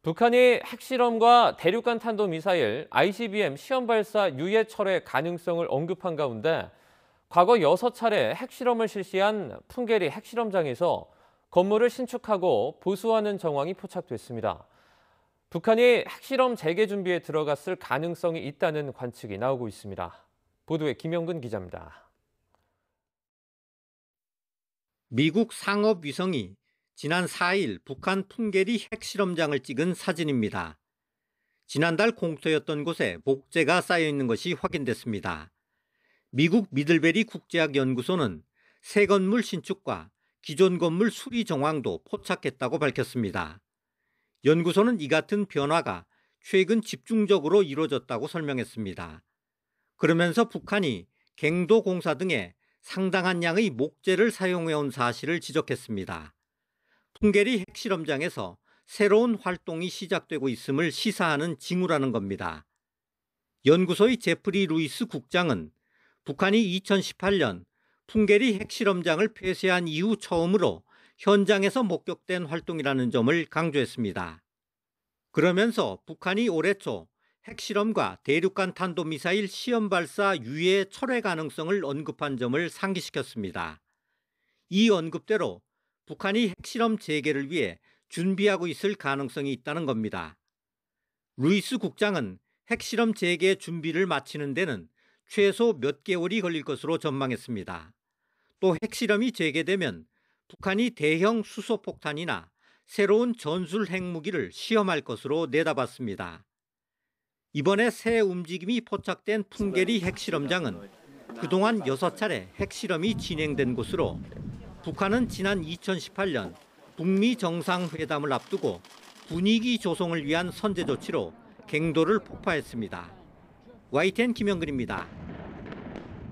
북한이 핵실험과 대륙간 탄도미사일 ICBM 시험 발사 유예 철회 가능성을 언급한 가운데 과거 6차례 핵실험을 실시한 풍계리 핵실험장에서 건물을 신축하고 보수하는 정황이 포착됐습니다. 북한이 핵실험 재개 준비에 들어갔을 가능성이 있다는 관측이 나오고 있습니다. 보도에 김영근 기자입니다. 미국 상업위성이 지난 4일 북한 풍계리 핵실험장을 찍은 사진입니다. 지난달 공터였던 곳에 목재가 쌓여 있는 것이 확인됐습니다. 미국 미들베리 국제학연구소는 새 건물 신축과 기존 건물 수리 정황도 포착했다고 밝혔습니다. 연구소는 이 같은 변화가 최근 집중적으로 이루어졌다고 설명했습니다. 그러면서 북한이 갱도 공사 등에 상당한 양의 목재를 사용해온 사실을 지적했습니다. 풍계리 핵실험장에서 새로운 활동이 시작되고 있음을 시사하는 징후라는 겁니다. 연구소의 제프리 루이스 국장은 북한이 2018년 풍계리 핵실험장을 폐쇄한 이후 처음으로 현장에서 목격된 활동이라는 점을 강조했습니다. 그러면서 북한이 올해 초 핵실험과 대륙간 탄도미사일 시험 발사 유예 철회 가능성을 언급한 점을 상기시켰습니다. 이 언급대로 북한이 핵실험 재개를 위해 준비하고 있을 가능성이 있다는 겁니다. 루이스 국장은 핵실험 재개 준비를 마치는 데는 최소 몇 개월이 걸릴 것으로 전망했습니다. 또 핵실험이 재개되면 북한이 대형 수소폭탄이나 새로운 전술 핵무기를 시험할 것으로 내다봤습니다. 이번에 새 움직임이 포착된 풍계리 핵실험장은 그동안 6차례 핵실험이 진행된 곳으로 북한은 지난 2018년 북미 정상회담을 앞두고 분위기 조성을 위한 선제 조치로 갱도를 폭파했습니다. YTN 김영근입니다.